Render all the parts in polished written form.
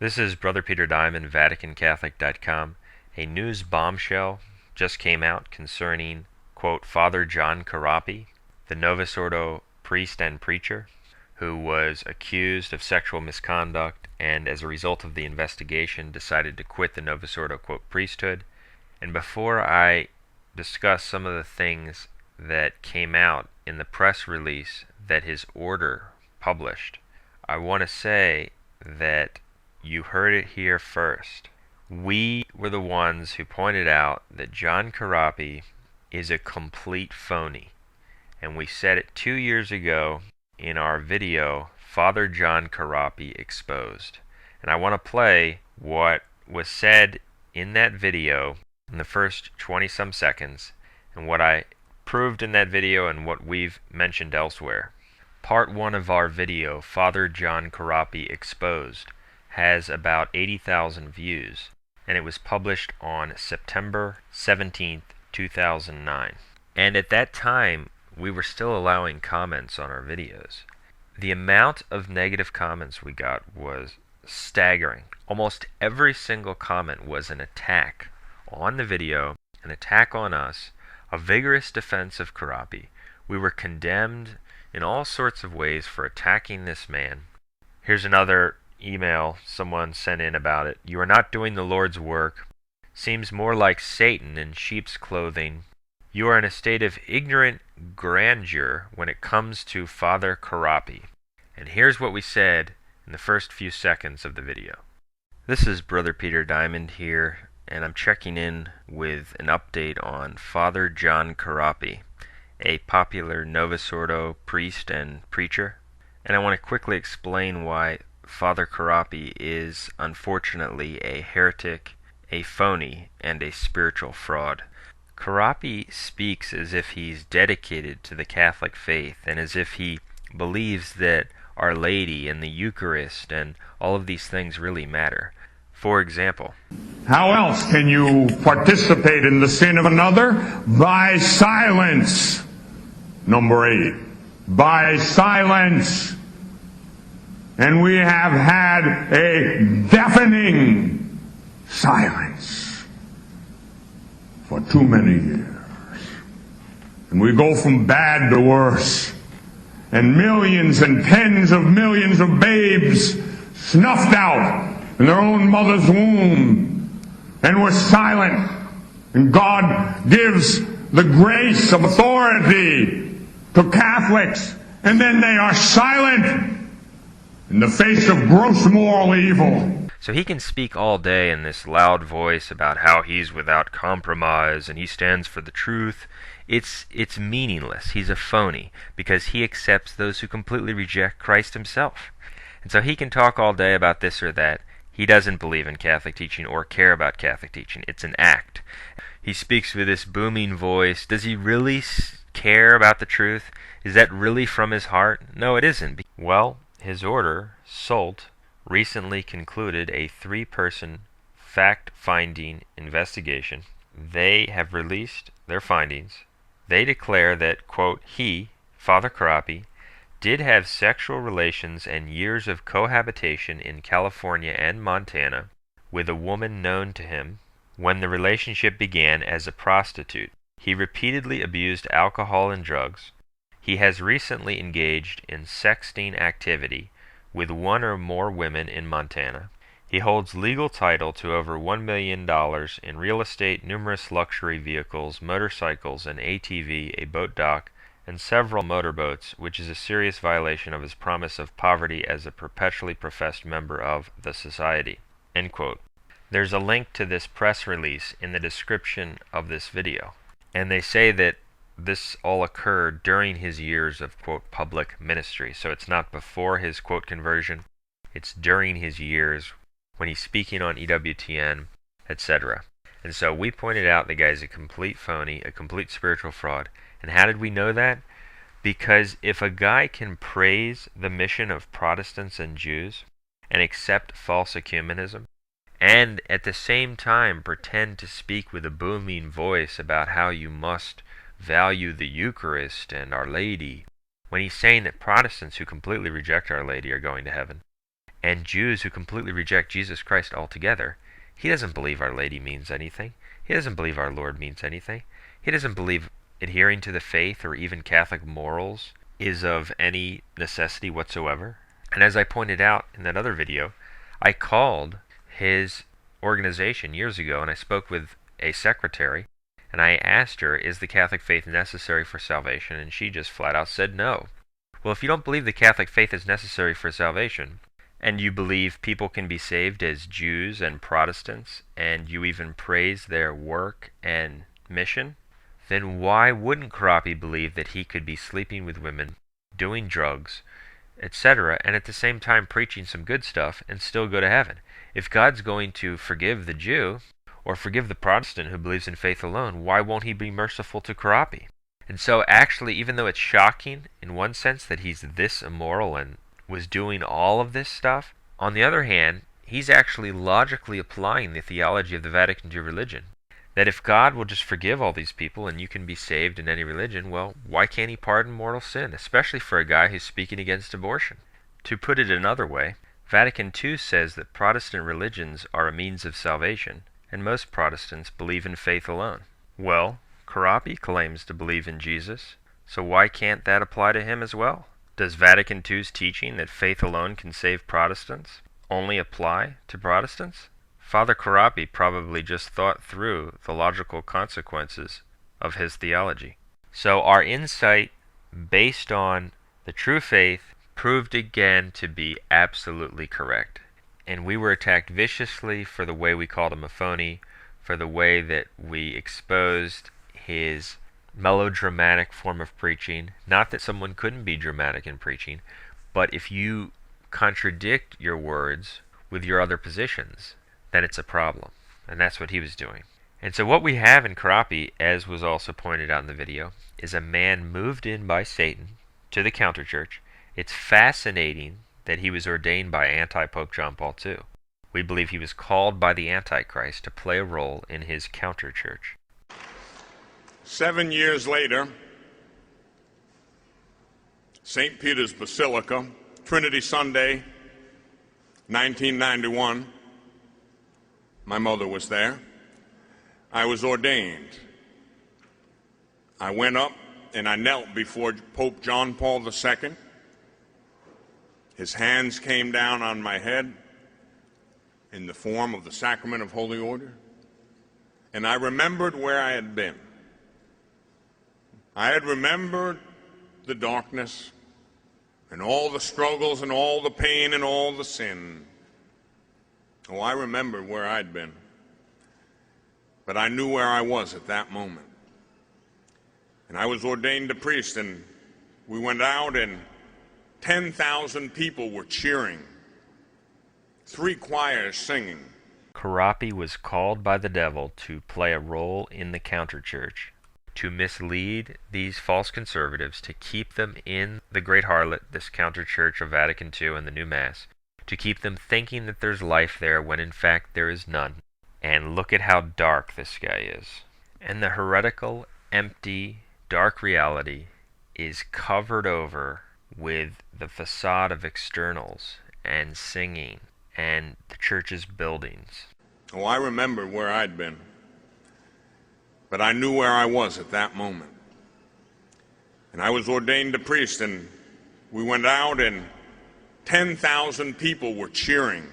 This is Brother Peter Diamond, vaticancatholic.com. A news bombshell just came out concerning, quote, Father John Corapi, the Novus Ordo priest and preacher, who was accused of sexual misconduct and as a result of the investigation decided to quit the Novus Ordo, quote, priesthood. And before I discuss some of the things that came out in the press release that his order published, I want to say that you heard it here first. We were the ones who pointed out that John Corapi is a complete phony. And we said it 2 years ago in our video, Father John Corapi Exposed. And I want to play what was said in that video in the first 20-some seconds, and what I proved in that video and what we've mentioned elsewhere. Part 1 of our video, Father John Corapi Exposed, has about 80,000 views, and it was published on September 17th, 2009. And at that time, we were still allowing comments on our videos. The amount of negative comments we got was staggering. Almost every single comment was an attack on the video, an attack on us, a vigorous defense of Corapi. We were condemned in all sorts of ways for attacking this man. Here's another email someone sent in about it. You are not doing the Lord's work. Seems more like Satan in sheep's clothing. You are in a state of ignorant grandeur when it comes to Father Corapi. And here's what we said in the first few seconds of the video. This is Brother Peter Diamond here, and I'm checking in with an update on Father John Corapi, a popular Novus Ordo priest and preacher. And I want to quickly explain why Father Corapi is unfortunately a heretic, a phony, and a spiritual fraud. Corapi speaks as if he's dedicated to the Catholic faith and as if he believes that Our Lady and the Eucharist and all of these things really matter. For example, how else can you participate in the sin of another? By silence. Number 8. By silence. And we have had a deafening silence for too many years. And we go from bad to worse. And millions and tens of millions of babes snuffed out in their own mother's womb. And we're silent. And God gives the grace of authority to Catholics. And then they are silent in the face of gross moral evil. So he can speak all day in this loud voice about how he's without compromise and he stands for the truth. It's meaningless. He's a phony because he accepts those who completely reject Christ himself. And so he can talk all day about this or that. He doesn't believe in Catholic teaching or care about Catholic teaching. It's an act. He speaks with this booming voice. Does he really care about the truth? Is that really from his heart? No, it isn't. Well, his order, SOLT, recently concluded a 3-person fact-finding investigation. They have released their findings. They declare that, quote, he, Father Corapi, did have sexual relations and years of cohabitation in California and Montana with a woman known to him when the relationship began as a prostitute. He repeatedly abused alcohol and drugs. He has recently engaged in sexting activity with 1 or more women in Montana. He holds legal title to over $1 million in real estate, numerous luxury vehicles, motorcycles, an ATV, a boat dock, and several motorboats, which is a serious violation of his promise of poverty as a perpetually professed member of the society. End quote. There's a link to this press release in the description of this video. And they say that this all occurred during his years of, quote, public ministry. So it's not before his, quote, conversion. It's during his years when he's speaking on EWTN, etc. And so we pointed out the guy's a complete phony, a complete spiritual fraud. And how did we know that? Because if a guy can praise the mission of Protestants and Jews and accept false ecumenism, and at the same time pretend to speak with a booming voice about how you must value the Eucharist and Our Lady, when he's saying that Protestants who completely reject Our Lady are going to heaven, and Jews who completely reject Jesus Christ altogether, he doesn't believe Our Lady means anything. He doesn't believe our Lord means anything. He doesn't believe adhering to the faith or even Catholic morals is of any necessity whatsoever. And as I pointed out in that other video, I called his organization years ago and I spoke with a secretary and I asked her, is the Catholic faith necessary for salvation? And she just flat out said no. Well, if you don't believe the Catholic faith is necessary for salvation, and you believe people can be saved as Jews and Protestants, and you even praise their work and mission, then why wouldn't Corapi believe that he could be sleeping with women, doing drugs, etc., and at the same time preaching some good stuff and still go to heaven? If God's going to forgive the Jew, or forgive the Protestant who believes in faith alone, why won't he be merciful to Corapi? And so actually, even though it's shocking in one sense that he's this immoral and was doing all of this stuff, on the other hand, he's actually logically applying the theology of the Vatican II religion. That if God will just forgive all these people and you can be saved in any religion, well, why can't he pardon mortal sin, especially for a guy who's speaking against abortion? To put it another way, Vatican II says that Protestant religions are a means of salvation, and most Protestants believe in faith alone. Well, Corapi claims to believe in Jesus, so why can't that apply to him as well? Does Vatican II's teaching that faith alone can save Protestants only apply to Protestants? Father Corapi probably just thought through the logical consequences of his theology. So our insight, based on the true faith, proved again to be absolutely correct. And we were attacked viciously for the way we called him a phony, for the way that we exposed his melodramatic form of preaching. Not that someone couldn't be dramatic in preaching, but if you contradict your words with your other positions, then it's a problem. And that's what he was doing. And so what we have in Corapi, as was also pointed out in the video, is a man moved in by Satan to the counterchurch. It's fascinating that he was ordained by anti-Pope John Paul II. We believe he was called by the Antichrist to play a role in his counterchurch. 7 years later, St. Peter's Basilica, Trinity Sunday, 1991. My mother was there. I was ordained. I went up and I knelt before Pope John Paul II. His hands came down on my head in the form of the Sacrament of Holy Order, and I remembered where I had been. I had remembered the darkness and all the struggles and all the pain and all the sin. Oh, I remembered where I'd been. But I knew where I was at that moment. And I was ordained a priest, and we went out and 10,000 people were cheering. 3 choirs singing. Corapi was called by the devil to play a role in the counterchurch, to mislead these false conservatives, to keep them in the Great Harlot, this counterchurch of Vatican II and the New Mass, to keep them thinking that there's life there when in fact there is none. And look at how dark this guy is. And the heretical, empty, dark reality is covered over with the facade of externals and singing and the church's buildings. Oh, I remembered where I'd been. But I knew where I was at that moment. And I was ordained a priest, and we went out and 10,000 people were cheering.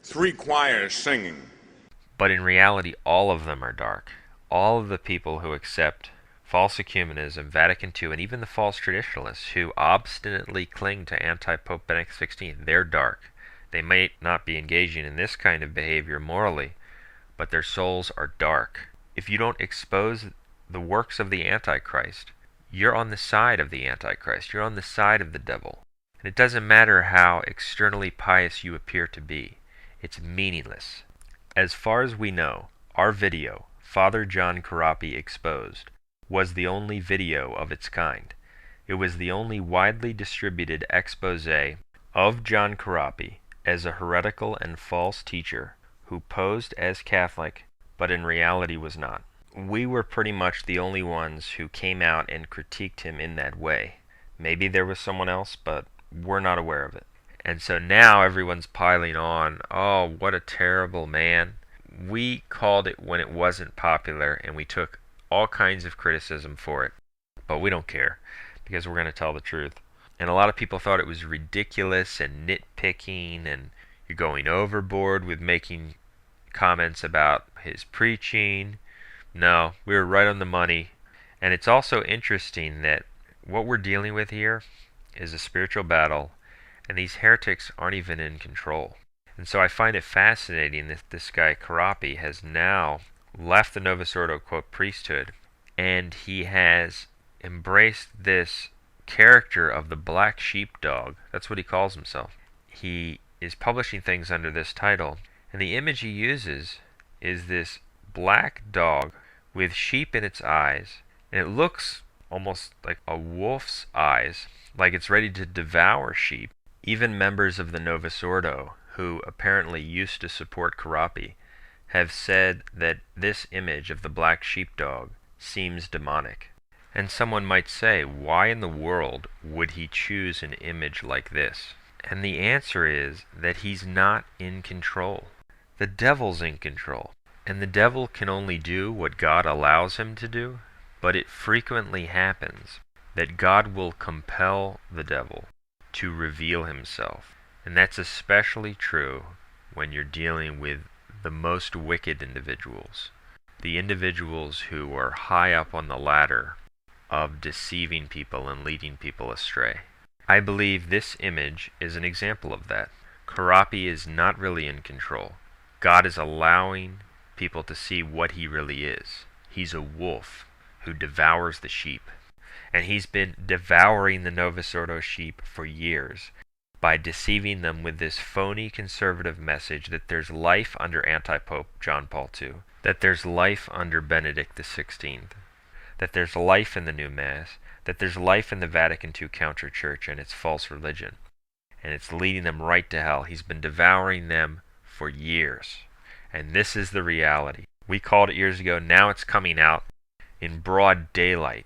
3 choirs singing. But in reality, all of them are dark. All of the people who accept false ecumenism, Vatican II, and even the false traditionalists who obstinately cling to anti-Pope Benedict XVI, they're dark. They may not be engaging in this kind of behavior morally, but their souls are dark. If you don't expose the works of the Antichrist, you're on the side of the Antichrist. You're on the side of the devil. And it doesn't matter how externally pious you appear to be. It's meaningless. As far as we know, our video, Father John Corapi Exposed, was the only video of its kind. It was the only widely distributed expose of John Corapi as a heretical and false teacher who posed as Catholic, but in reality was not. We were pretty much the only ones who came out and critiqued him in that way. Maybe there was someone else, but we're not aware of it. And so now everyone's piling on, oh, what a terrible man. We called it when it wasn't popular, and we took all kinds of criticism for it. But we don't care, because we're going to tell the truth. And a lot of people thought it was ridiculous and nitpicking, and you're going overboard with making comments about his preaching. No, we were right on the money. And it's also interesting that what we're dealing with here is a spiritual battle, and these heretics aren't even in control. And so I find it fascinating that this guy Corapi has now left the Novus Ordo, quote, priesthood, and he has embraced this character of the black sheepdog. That's what he calls himself. He is publishing things under this title, and the image he uses is this black dog with sheep in its eyes, and it looks almost like a wolf's eyes, like it's ready to devour sheep. Even members of the Novus Ordo, who apparently used to support Corapi, have said that this image of the black sheepdog seems demonic. And someone might say, why in the world would he choose an image like this? And the answer is that he's not in control. The devil's in control. And the devil can only do what God allows him to do, but it frequently happens that God will compel the devil to reveal himself. And that's especially true when you're dealing with the most wicked individuals, the individuals who are high up on the ladder of deceiving people and leading people astray. I believe this image is an example of that. Corapi is not really in control. God is allowing people to see what he really is. He's a wolf who devours the sheep. And he's been devouring the Novus Ordo sheep for years by deceiving them with this phony conservative message that there's life under anti-Pope John Paul II, that there's life under Benedict XVI, that there's life in the new Mass, that there's life in the Vatican II counterchurch and its false religion. And it's leading them right to hell. He's been devouring them for years. And this is the reality. We called it years ago. Now it's coming out in broad daylight.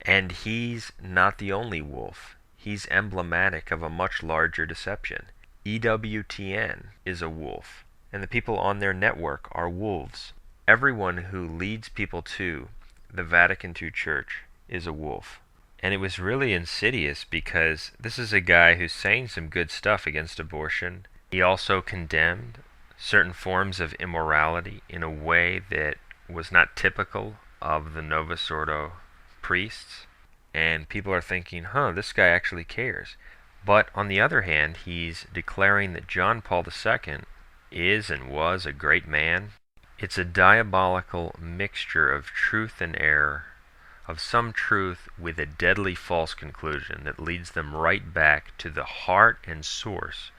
And he's not the only wolf. He's emblematic of a much larger deception. EWTN is a wolf, and the people on their network are wolves. Everyone who leads people to the Vatican II Church is a wolf. And it was really insidious because this is a guy who's saying some good stuff against abortion. He also condemned certain forms of immorality in a way that was not typical of the Novus Ordo priests. And people are thinking, this guy actually cares. But on the other hand, he's declaring that John Paul II is and was a great man. It's a diabolical mixture of truth and error, of some truth with a deadly false conclusion that leads them right back to the heart and source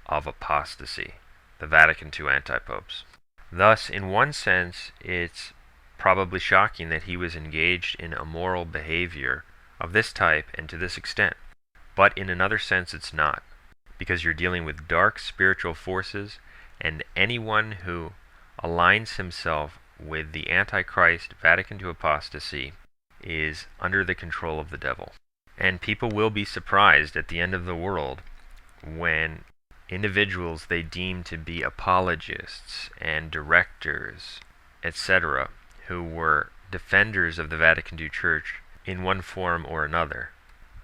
of apostasy, the Vatican II anti-popes. Thus, in one sense, it's probably shocking that he was engaged in immoral behavior of this type and to this extent. But in another sense, it's not, because you're dealing with dark spiritual forces, and anyone who aligns himself with the Antichrist Vatican II apostasy is under the control of the devil. And people will be surprised at the end of the world when individuals they deem to be apologists and directors, etc., who were defenders of the Vatican II Church in one form or another,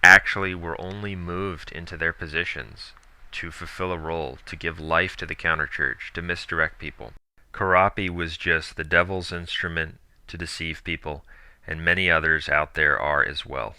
actually were only moved into their positions to fulfill a role, to give life to the counterchurch, to misdirect people. Corapi was just the devil's instrument to deceive people, and many others out there are as well.